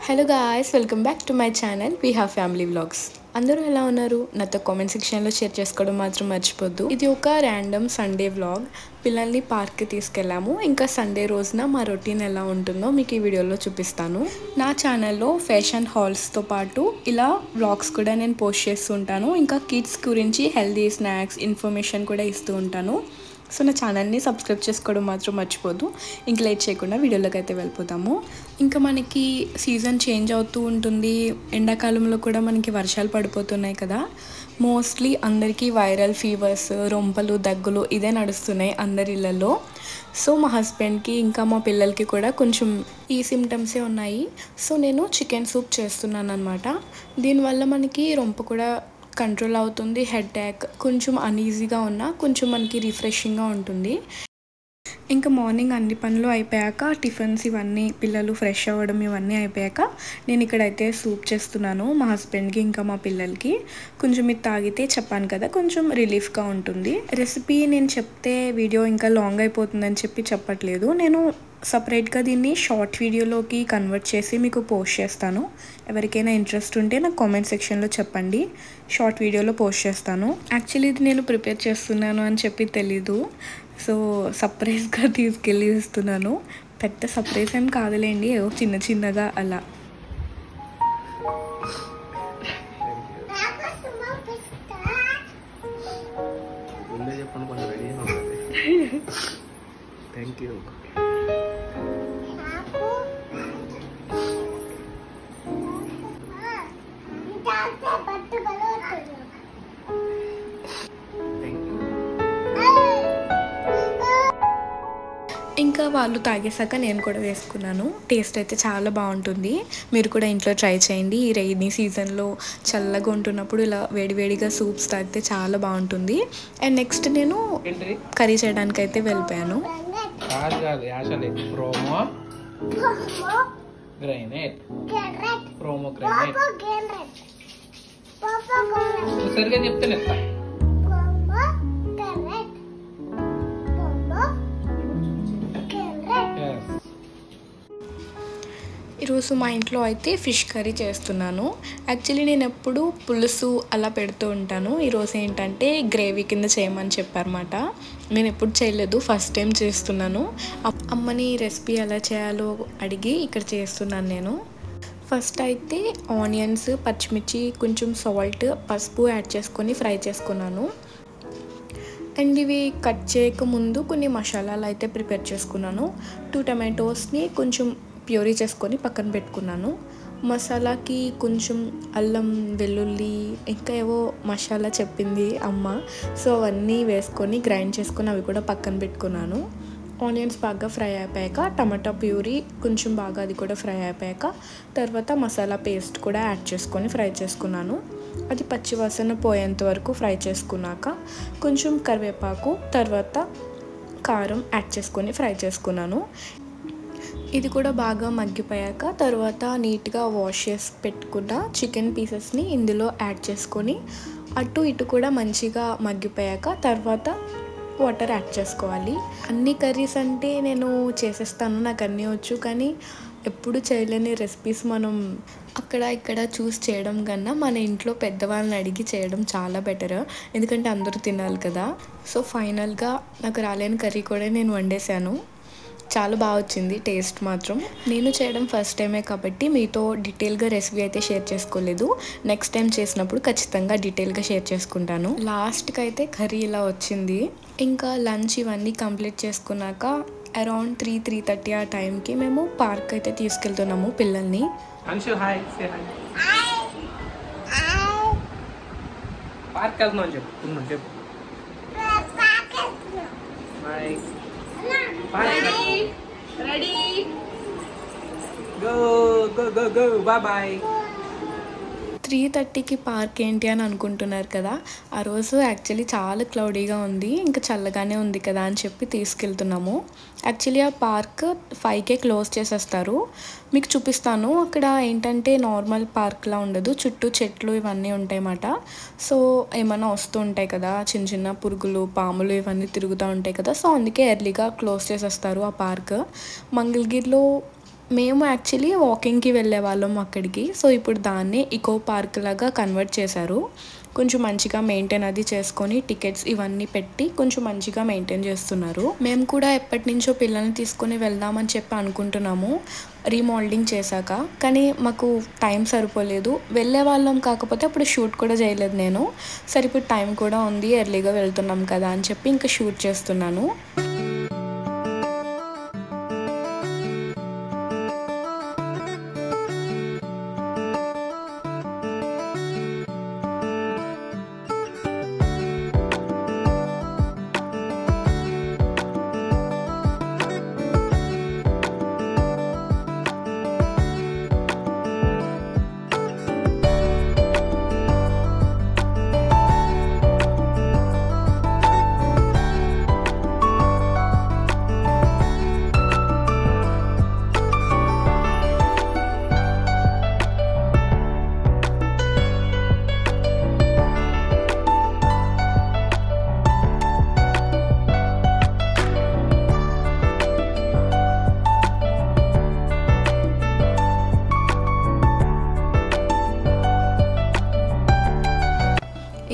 Hello guys, welcome back to my channel we have family vlogs. అందరూ ఎలా ఉన్నారు? నాతో కామెంట్ సెక్షన్లో షేర్ చేసుకోవడం మాత్రం మర్చిపోద్దు. ఇది ఒక ర్యాండమ్ సండే వ్లాగ్. పిల్లల్ని పార్క్కి తీసుకెళ్ళాము. ఇంకా సండే రోజున మా రొటీన్ ఎలా ఉంటుందో మీకు ఈ వీడియోలో చూపిస్తాను. నా ఛానల్లో ఫ్యాషన్ హాల్స్తో పాటు ఇలా వ్లాగ్స్ కూడా నేను పోస్ట్ చేస్తూ ఉంటాను. ఇంకా కిడ్స్ గురించి హెల్దీ స్నాక్స్ ఇన్ఫర్మేషన్ కూడా ఇస్తూ ఉంటాను. సో నా ఛానల్ని సబ్స్క్రైబ్ చేసుకోవడం మాత్రం మర్చిపోదు. ఇంక లేట్ చేయకుండా వీడియోలోకి అయితే వెళ్ళిపోతాము. ఇంకా మనకి సీజన్ చేంజ్ అవుతూ ఉంటుంది. ఎండాకాలంలో కూడా మనకి వర్షాలు పడిపోతున్నాయి కదా. మోస్ట్లీ అందరికీ వైరల్ ఫీవర్స్, రొంపలు, దగ్గులు ఇదే నడుస్తున్నాయి అందరి ఇళ్ళల్లో. సో మా హస్బెండ్కి ఇంకా మా పిల్లలకి కూడా కొంచెం ఈ సిమ్టమ్సే ఉన్నాయి. సో నేను చికెన్ సూప్ చేస్తున్నాను అనమాట. దీనివల్ల మనకి రొంప కూడా కంట్రోల్ అవుతుంది. హెడేక్ కొంచెం అన్ఈజీగా ఉన్నా కొంచెం మనకి రిఫ్రెషింగ్గా ఉంటుంది. ఇంకా మార్నింగ్ అన్ని పనులు అయిపోయాక టిఫిన్స్ ఇవన్నీ పిల్లలు ఫ్రెష్ అవ్వడం ఇవన్నీ అయిపోయాక నేను ఇక్కడైతే సూప్ చేస్తున్నాను మా హస్బెండ్కి ఇంకా మా పిల్లలకి. కొంచెం ఇది తాగితే చెప్పాను కదా కొంచెం రిలీఫ్గా ఉంటుంది. రెసిపీ నేను చెప్తే వీడియో ఇంకా లాంగ్ అయిపోతుందని చెప్పి చెప్పట్లేదు. నేను సపరేట్గా దీన్ని షార్ట్ వీడియోలోకి కన్వర్ట్ చేసి మీకు పోస్ట్ చేస్తాను. ఎవరికైనా ఇంట్రెస్ట్ ఉంటే నాకు కామెంట్ సెక్షన్లో చెప్పండి, షార్ట్ వీడియోలో పోస్ట్ చేస్తాను. యాక్చువల్లీ ఇది నేను ప్రిపేర్ చేస్తున్నాను అని చెప్పి తెలీదు. సో సర్ప్రైజ్గా తీసుకెళ్ళి ఇస్తున్నాను. పెద్ద సర్ప్రైజ్ ఏం కాదులేండి, ఏదో చిన్న చిన్నగా అలా. Thank you. ఇంకా వాళ్ళు తాగేసాక నేను కూడా వేసుకున్నాను. టేస్ట్ అయితే చాలా బాగుంటుంది. మీరు కూడా ఇంట్లో ట్రై చేయండి. ఈ రైనీ సీజన్లో చల్లగా ఉంటున్నప్పుడు ఇలా వేడివేడిగా సూప్స్ తాగితే చాలా బాగుంటుంది. అండ్ నెక్స్ట్ నేను కర్రీ చేయడానికి అయితే వెళ్ళిపోయాను. సరిగా చెప్తాను. ఈరోజు మా ఇంట్లో అయితే ఫిష్ కర్రీ చేస్తున్నాను. యాక్చువల్లీ నేను ఎప్పుడు పులుసు అలా పెడుతూ ఉంటాను. ఈరోజు ఏంటంటే గ్రేవీ కింద చేయమని చెప్పారన్నమాట. నేను ఎప్పుడు చేయలేదు, ఫస్ట్ టైం చేస్తున్నాను. అమ్మని రెసిపీ ఎలా చేయాలో అడిగి ఇక్కడ చేస్తున్నాను నేను. ఫస్ట్ అయితే ఆనియన్స్, పచ్చిమిర్చి, కొంచెం సాల్ట్, పసుపు యాడ్ చేసుకొని ఫ్రై చేసుకున్నాను. అండ్ ఇవి కట్ చేయక ముందు కొన్ని మసాలాలు అయితే ప్రిపేర్ చేసుకున్నాను. 2 టమాటోస్ని కొంచెం ప్యూరీ చేసుకొని పక్కన పెట్టుకున్నాను. మసాలాకి కొంచెం అల్లం, వెల్లుల్లి, ఇంకా ఏవో మసాలా చెప్పింది అమ్మ. సో అవన్నీ వేసుకొని గ్రైండ్ చేసుకొని అవి కూడా పక్కన పెట్టుకున్నాను. ఆనియన్స్ బాగా ఫ్రై అయిపోయాక టమాటా ప్యూరీ కొంచెం బాగా అది కూడా ఫ్రై అయిపోయాక తర్వాత మసాలా పేస్ట్ కూడా యాడ్ చేసుకొని ఫ్రై చేసుకున్నాను. అది పచ్చివాసన పోయేంత వరకు ఫ్రై చేసుకున్నాక కొంచెం కరివేపాకు, తర్వాత కారం యాడ్ చేసుకొని ఫ్రై చేసుకున్నాను. ఇది కూడా బాగా మగ్గిపోయాక తర్వాత నీట్గా వాష్ చేసి పెట్టుకున్న చికెన్ పీసెస్ని ఇందులో యాడ్ చేసుకొని అటు ఇటు కూడా మంచిగా మగ్గిపోయాక తర్వాత వాటర్ యాడ్ చేసుకోవాలి. అన్ని కర్రీస్ అంటే నేను చేసేస్తాను, నాకు అన్నీ వచ్చు. కానీ ఎప్పుడు చేయలేని రెసిపీస్ మనం అక్కడ ఇక్కడ చూసి చేయడం కన్నా మన ఇంట్లో పెద్దవాళ్ళని అడిగి చేయడం చాలా బెటర్. ఎందుకంటే అందరూ తినాలి కదా. సో ఫైనల్గా నాకు రాలేని కర్రీ కూడా నేను వండేసాను. చాలా బాగా వచ్చింది టేస్ట్ మాత్రం. నేను చేయడం ఫస్ట్ టైమే కాబట్టి మీతో డీటెయిల్గా రెసిపీ అయితే షేర్ చేసుకోలేదు. నెక్స్ట్ టైం చేసినప్పుడు ఖచ్చితంగా డీటెయిల్గా షేర్ చేసుకుంటాను. లాస్ట్కి అయితే కర్రీ ఇలా వచ్చింది. ఇంకా లంచ్ ఇవన్నీ కంప్లీట్ చేసుకున్నాక అరౌండ్ 3-3:30 ఆ టైంకి మేము పార్క్ అయితే తీసుకెళ్తున్నాము పిల్లల్ని. పార్క్ వెళ్తున్నాం చెప్పు. Ready? Go, bye bye. 3:30కి పార్క్ ఏంటి అని అనుకుంటున్నారు కదా. ఆ రోజు యాక్చువల్లీ చాలా క్లౌడీగా ఉంది, ఇంకా చల్లగానే ఉంది కదా అని చెప్పి తీసుకెళ్తున్నాము. యాక్చువల్లీ ఆ పార్క్ 5కే క్లోజ్ చేసేస్తారు. మీకు చూపిస్తాను. అక్కడ ఏంటంటే నార్మల్ పార్క్లా ఉండదు, చుట్టూ చెట్లు ఇవన్నీ ఉంటాయన్నమాట. సో ఏమైనా వస్తూ ఉంటాయి కదా, చిన్న చిన్న పురుగులు, పాములు ఇవన్నీ తిరుగుతూ ఉంటాయి కదా. సో అందుకే ఎర్లీగా క్లోజ్ చేసేస్తారు ఆ పార్క్. మంగళగిరిలో మేము యాక్చువల్లీ వాకింగ్కి వెళ్ళే వాళ్ళం అక్కడికి. సో ఇప్పుడు దాన్నే ఇకో పార్క్ లాగా కన్వర్ట్ చేశారు. కొంచెం మంచిగా మెయింటైన్ అది చేసుకొని టికెట్స్ ఇవన్నీ పెట్టి కొంచెం మంచిగా మెయింటైన్ చేస్తున్నారు. మేము కూడా ఎప్పటి నుంచో పిల్లల్ని తీసుకొని వెళ్దామని చెప్పి అనుకుంటున్నాము రీమోల్డింగ్ చేశాక. కానీ మాకు టైం సరిపోలేదు. వెళ్ళే వాళ్ళం కాకపోతే అప్పుడు షూట్ కూడా చేయలేదు నేను. సరే ఇప్పుడు టైం కూడా ఉంది, ఎర్లీగా వెళ్తున్నాం కదా అని చెప్పి ఇంకా షూట్ చేస్తున్నాను.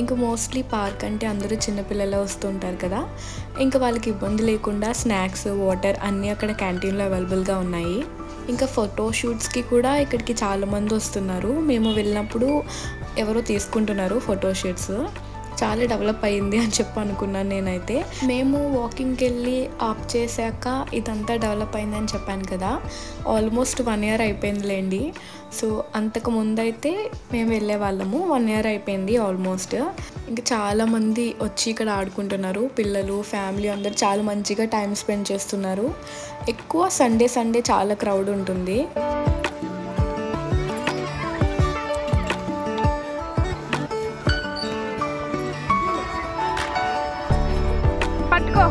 ఇంకా మోస్ట్లీ పార్క్ అంటే అందరూ చిన్నపిల్లలు వస్తుంటారు కదా, ఇంకా వాళ్ళకి ఇబ్బంది లేకుండా స్నాక్స్, వాటర్ అన్నీ అక్కడ క్యాంటీన్లో అవైలబుల్గా ఉన్నాయి. ఇంకా ఫోటో షూట్స్కి కూడా ఇక్కడికి చాలామంది వస్తున్నారు. మేము వెళ్ళినప్పుడు ఎవరో తీసుకుంటున్నారు ఫోటో షూట్స్. చాలా డెవలప్ అయ్యింది అని చెప్పి అనుకున్నాను నేనైతే. మేము వాకింగ్కి వెళ్ళి ఆప్ చేశాక ఇదంతా డెవలప్ అయిందని చెప్పాను కదా, ఆల్మోస్ట్ 1 year అయిపోయిందిలేండి. సో అంతకు ముందు అయితే మేము వెళ్ళే వాళ్ళము, 1 year అయిపోయింది ఆల్మోస్ట్. ఇంకా చాలామంది వచ్చి ఇక్కడ ఆడుకుంటున్నారు. పిల్లలు, ఫ్యామిలీ అందరు చాలా మంచిగా టైం స్పెండ్ చేస్తున్నారు. ఎక్కువ సండే చాలా క్రౌడ్ ఉంటుంది. పట్టుకో.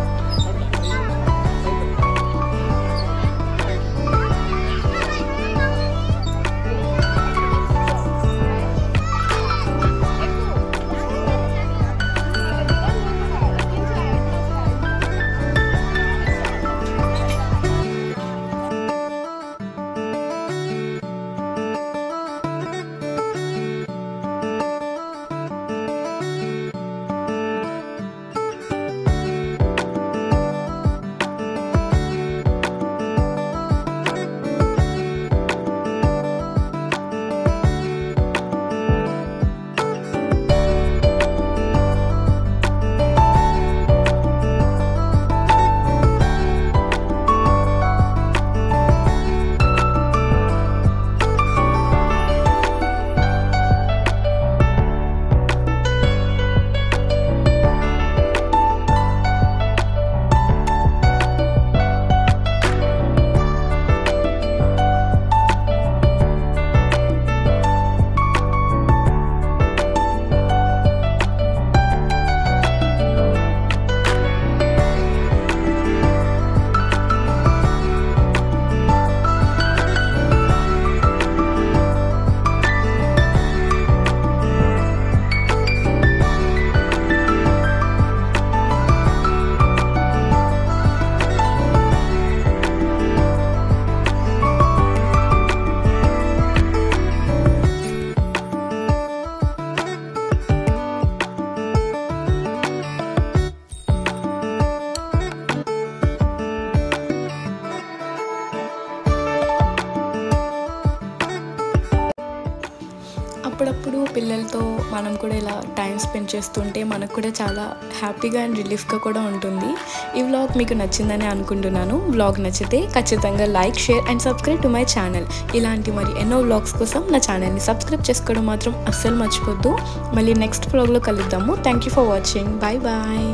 అప్పుడప్పుడు పిల్లలతో మనం కూడా ఇలా టైం స్పెండ్ చేస్తుంటే మనకు కూడా చాలా హ్యాపీగా అండ్ రిలీఫ్గా కూడా ఉంటుంది. ఈ వ్లాగ్ మీకు నచ్చిందని అనుకుంటున్నాను. వ్లాగ్ నచ్చితే ఖచ్చితంగా like, share and subscribe to my channel. ఇలాంటి మరి ఎన్నో వ్లాగ్స్ కోసం నా ఛానల్ని సబ్స్క్రైబ్ చేసుకోవడం మాత్రం అస్సలు మర్చిపోద్దు. మళ్ళీ నెక్స్ట్ వ్లాగ్లో కలుద్దాము. Thank you for watching. Bye bye.